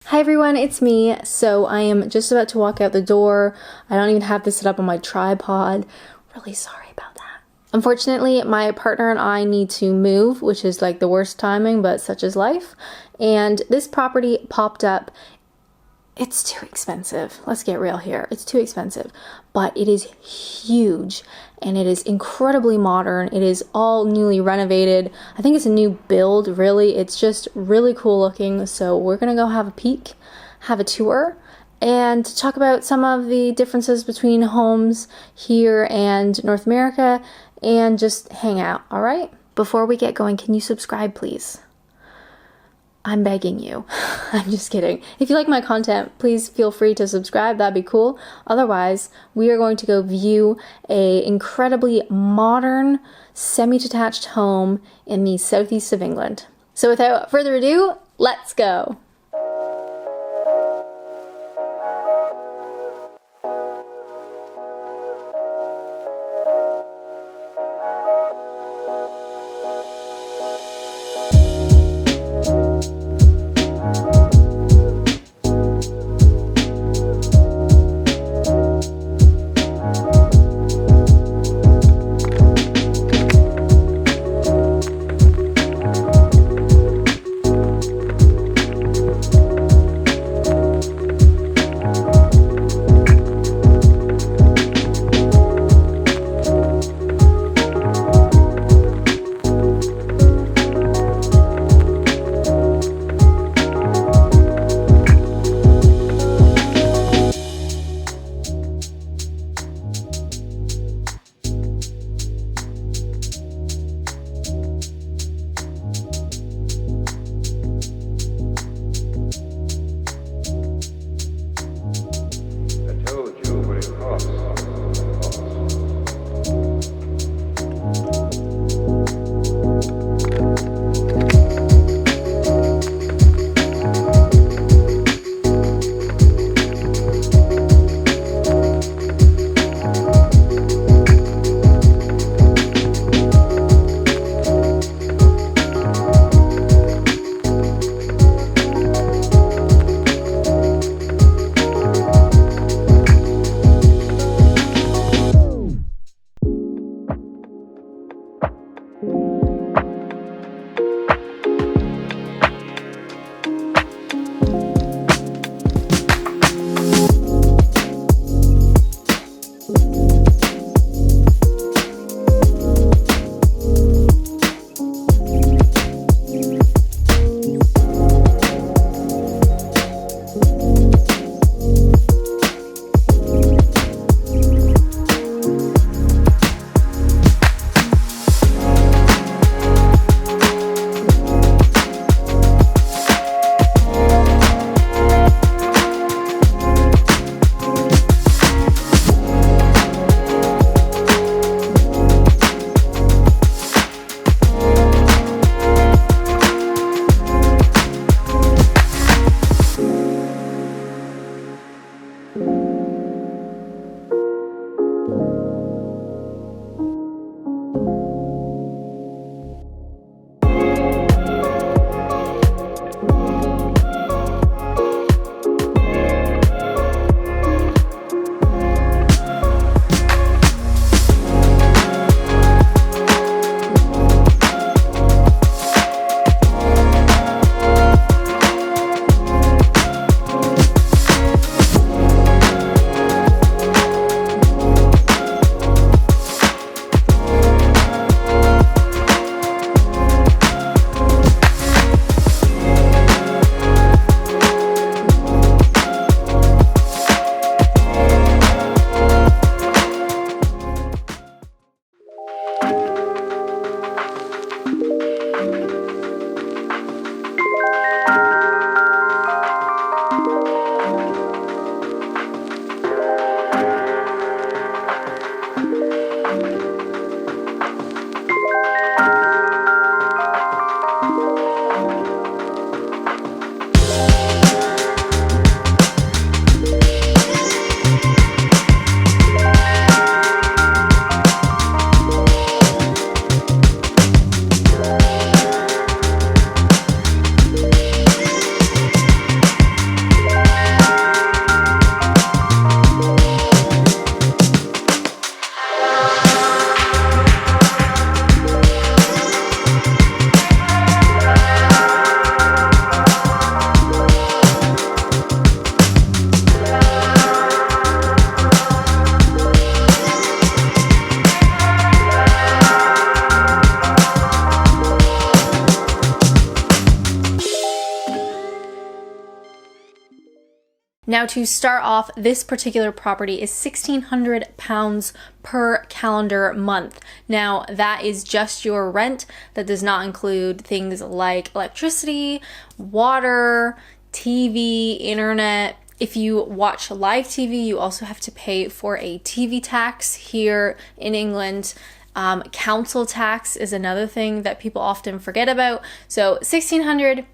Hi everyone, it's me. So I am just about to walk out the door. I don't even have this set up on my tripod. Really sorry about that. Unfortunately, my partner and I need to move, which is like the worst timing, but such is life. And this property popped up. It's too expensive. Let's get real here. It's too expensive, but it is huge and it is incredibly modern. It is all newly renovated. I think it's a new build, really. It's just really cool looking. So we're gonna go have a peek, have a tour, and talk about some of the differences between homes here and North America and just hang out, all right? Before we get going, can you subscribe, please? I'm begging you. I'm just kidding. If you like my content, please feel free to subscribe. That'd be cool. Otherwise, we are going to go view a incredibly modern, semi-detached home in the southeast of England. So without further ado, let's go. Now, to start off, this particular property is £1,600 per calendar month. Now, that is just your rent. That does not include things like electricity, water, TV, internet. If you watch live TV, you also have to pay for a TV tax here in England. Council tax is another thing that people often forget about. So $1,600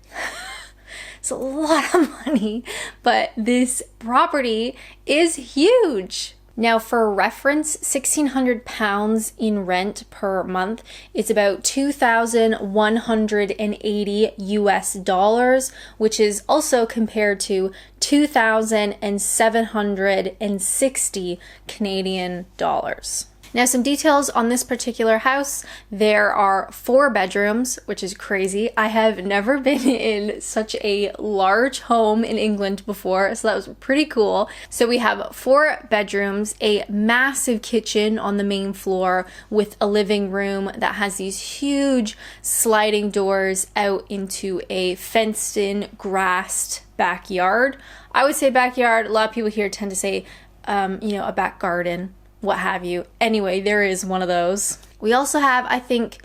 it's a lot of money, but this property is huge. Now, for reference, £1,600 in rent per month, it's about $2,180 US, which is also compared to 2,760 Canadian dollars. Now, some details on this particular house. There are 4 bedrooms, which is crazy. I have never been in such a large home in England before, so that was pretty cool. So we have 4 bedrooms, a massive kitchen on the main floor with a living room that has these huge sliding doors out into a fenced-in, grassed backyard. I would say backyard. A lot of people here tend to say, a back garden, what have you. Anyway, there is one of those. We also have, I think,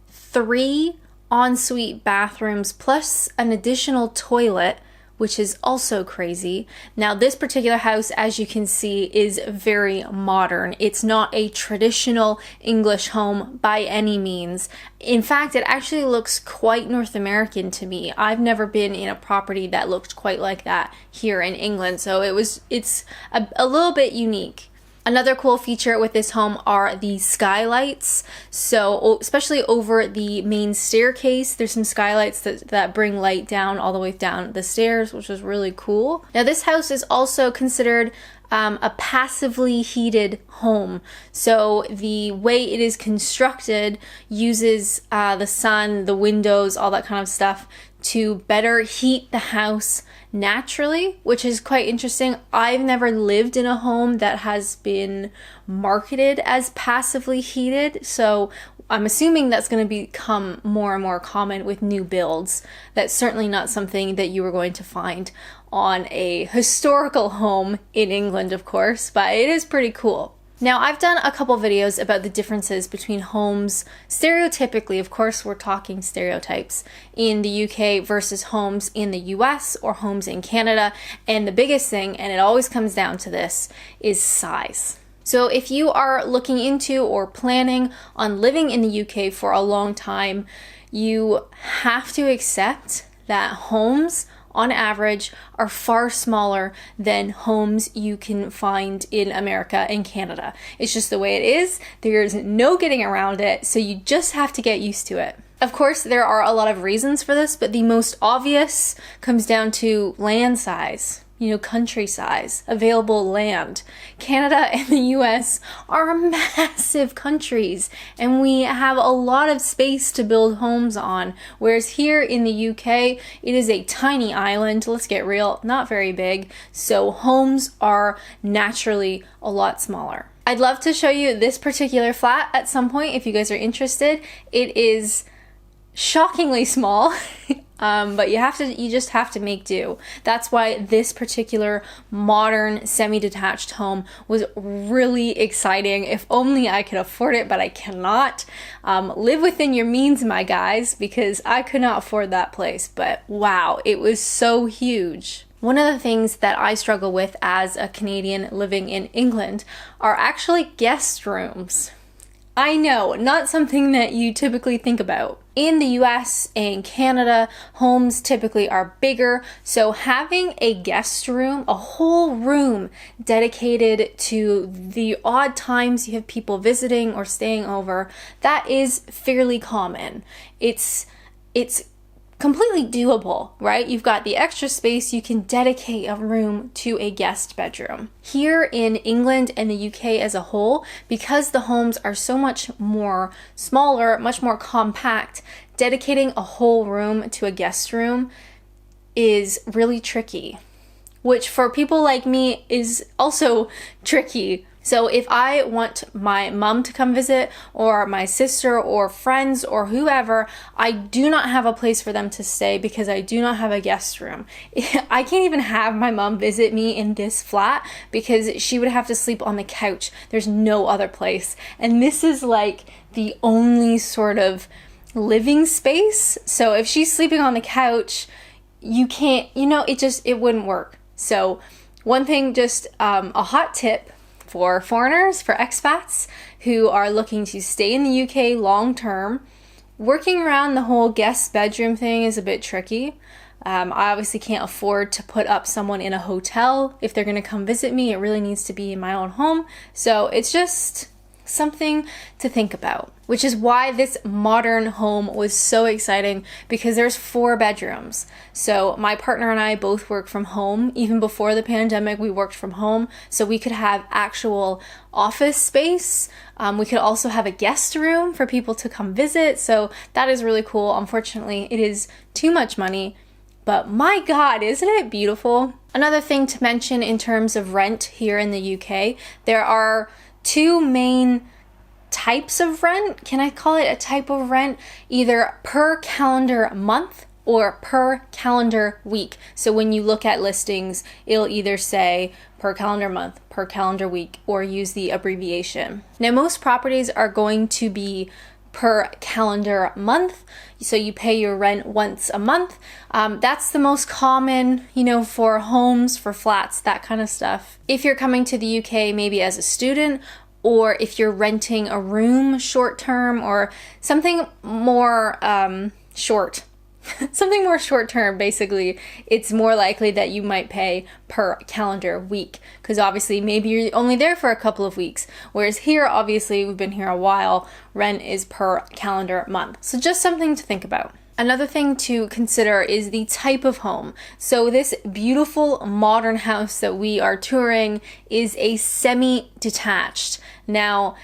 3 ensuite bathrooms plus an additional toilet, which is also crazy. Now, this particular house, as you can see, is very modern. It's not a traditional English home by any means. In fact, it actually looks quite North American to me. I've never been in a property that looked quite like that here in England, so it's a little bit unique. Another cool feature with this home are the skylights. So especially over the main staircase, there's some skylights that bring light down all the way down the stairs, which is really cool. Now, this house is also considered a passively heated home. So the way it is constructed uses the sun, the windows, all that kind of stuff to better heat the house naturally, which is quite interesting. I've never lived in a home that has been marketed as passively heated, so I'm assuming that's going to become more and more common with new builds. That's certainly not something that you are going to find on a historical home in England, of course, but it is pretty cool. Now, I've done a couple videos about the differences between homes, stereotypically, of course we're talking stereotypes, in the UK versus homes in the US or homes in Canada, and the biggest thing, and it always comes down to this, is size. So if you are looking into or planning on living in the UK for a long time, you have to accept that homes on average are far smaller than homes you can find in America and Canada. It's just the way it is. There's no getting around it, so you just have to get used to it. Of course, there are a lot of reasons for this, but the most obvious comes down to land size. Country size, available land. Canada and the US are massive countries, and we have a lot of space to build homes on, whereas here in the UK, it is a tiny island, let's get real, not very big, so homes are naturally a lot smaller. I'd love to show you this particular flat at some point if you guys are interested. It is shockingly small. But you just have to make do. That's why this particular modern semi-detached home was really exciting. If only I could afford it, but I cannot. Live within your means, my guys, because I could not afford that place. But wow, it was so huge. One of the things that I struggle with as a Canadian living in England are actually guest rooms. I know, not something that you typically think about. In the US and Canada, homes typically are bigger, so having a guest room, a whole room dedicated to the odd times you have people visiting or staying over, that is fairly common. It's completely doable, right? You've got the extra space, you can dedicate a room to a guest bedroom. Here in England and the UK as a whole, because the homes are so much more smaller, much more compact, dedicating a whole room to a guest room is really tricky, which for people like me is also tricky. So if I want my mom to come visit, or my sister or friends or whoever, I do not have a place for them to stay because I do not have a guest room. I can't even have my mom visit me in this flat because she would have to sleep on the couch. There's no other place. And this is like the only sort of living space. So if she's sleeping on the couch, you can't, it wouldn't work. So one thing, just a hot tip for foreigners, for expats who are looking to stay in the UK long term, working around the whole guest bedroom thing is a bit tricky. I obviously can't afford to put up someone in a hotel. If they're going to come visit me, it really needs to be in my own home. So it's just something to think about, which is why this modern home was so exciting, because there's 4 bedrooms. So my partner and I both work from home. Even before the pandemic, we worked from home, so we could have actual office space. We could also have a guest room for people to come visit. So that is really cool. Unfortunately, it is too much money, but my God, isn't it beautiful? Another thing to mention in terms of rent here in the UK, there are 2 main types of rent. Can I call it a type of rent? Either per calendar month or per calendar week. So when you look at listings, it'll either say per calendar month, per calendar week, or use the abbreviation. Now, most properties are going to be per calendar month. So you pay your rent once a month. That's the most common, for homes, for flats, that kind of stuff. If you're coming to the UK maybe as a student, or if you're renting a room short term, or something more short, something more short term, basically, it's more likely that you might pay per calendar week, because obviously maybe you're only there for a couple of weeks, whereas here, obviously, we've been here a while, rent is per calendar month. So just something to think about. Another thing to consider is the type of home. So this beautiful modern house that we are touring is a semi-detached. Now,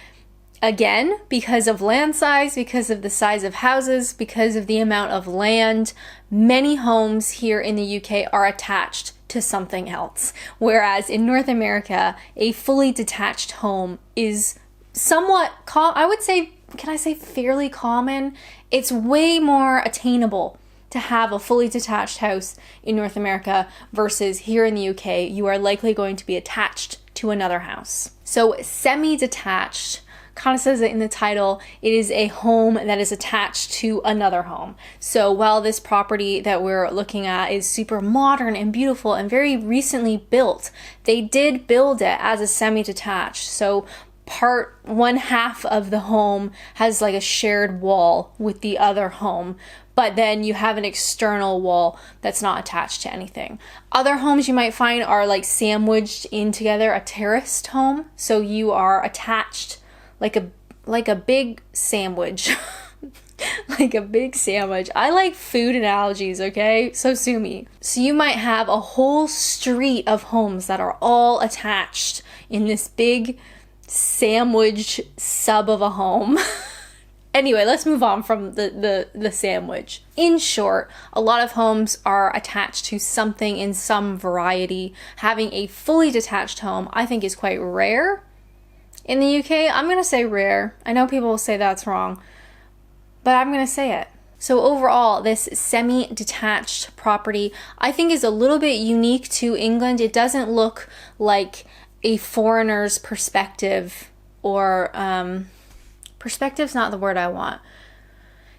again, because of land size, because of the size of houses, because of the amount of land, many homes here in the UK are attached to something else. Whereas in North America, a fully detached home is somewhat, I would say, can I say fairly common? It's way more attainable to have a fully detached house in North America versus here in the UK, you are likely going to be attached to another house. So semi-detached kind of says it in the title, it is a home that is attached to another home. So while this property that we're looking at is super modern and beautiful and very recently built, they did build it as a semi-detached. So one half of the home has like a shared wall with the other home, but then you have an external wall that's not attached to anything. Other homes you might find are like sandwiched in together, a terraced home. So you are attached like a big sandwich. Like a big sandwich. I like food analogies, okay? So sue me. So you might have a whole street of homes that are all attached in this big sandwich sub of a home. Anyway, let's move on from the sandwich. In short, a lot of homes are attached to something in some variety. Having a fully detached home, I think, is quite rare. In the UK, I'm going to say rare. I know people will say that's wrong, but I'm going to say it. So overall, this semi-detached property, I think, is a little bit unique to England. It doesn't look like a foreigner's perspective, or perspective's not the word I want.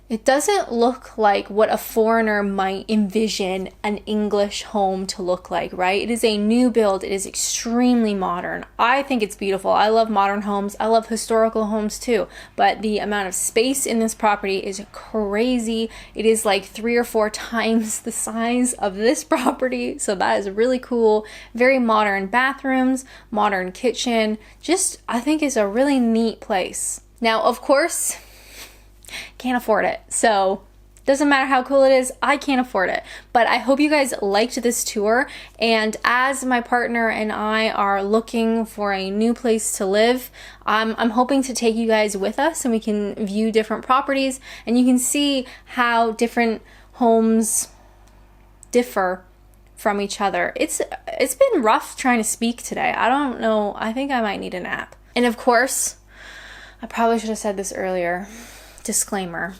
It doesn't look like what a foreigner might envision an English home to look like, right? It is a new build. It is extremely modern. I think it's beautiful. I love modern homes. I love historical homes too. But the amount of space in this property is crazy. It is like 3 or 4 times the size of this property. So that is really cool. Very modern bathrooms, modern kitchen. Just, I think it's a really neat place. Now, of course, can't afford it. So doesn't matter how cool it is, I can't afford it. But I hope you guys liked this tour. And as my partner and I are looking for a new place to live, I'm hoping to take you guys with us and we can view different properties and you can see how different homes differ from each other. It's been rough trying to speak today. I don't know. I think I might need a nap. And of course, I probably should have said this earlier, disclaimer,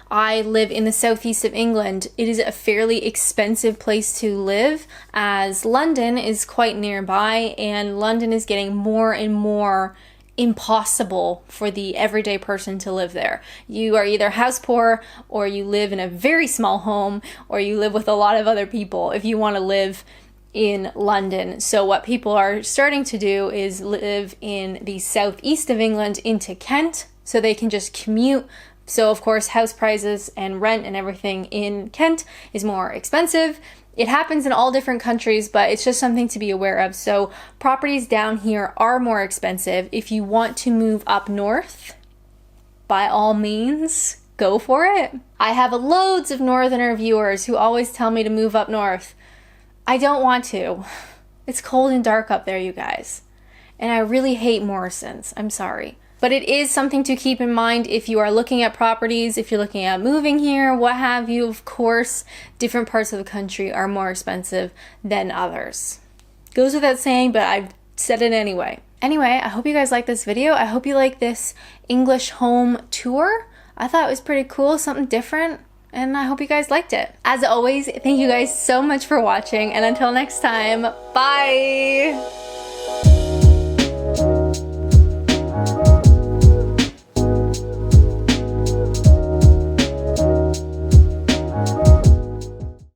I live in the southeast of England. It is a fairly expensive place to live, as London is quite nearby, and London is getting more and more impossible for the everyday person to live there. You are either house poor, or you live in a very small home, or you live with a lot of other people if you want to live in London. So what people are starting to do is live in the southeast of England into Kent, so they can just commute. So of course, house prices and rent and everything in Kent is more expensive. It happens in all different countries, but it's just something to be aware of. So properties down here are more expensive. If you want to move up north, by all means, go for it. I have loads of northerner viewers who always tell me to move up north. I don't want to. It's cold and dark up there, you guys. And I really hate Morrisons. I'm sorry. But it is something to keep in mind if you are looking at properties, if you're looking at moving here, what have you. Of course, different parts of the country are more expensive than others. Goes without saying, but I've said it anyway. Anyway, I hope you guys like this video. I hope you like this English home tour. I thought it was pretty cool, something different, and I hope you guys liked it. As always, thank you guys so much for watching, and until next time, bye!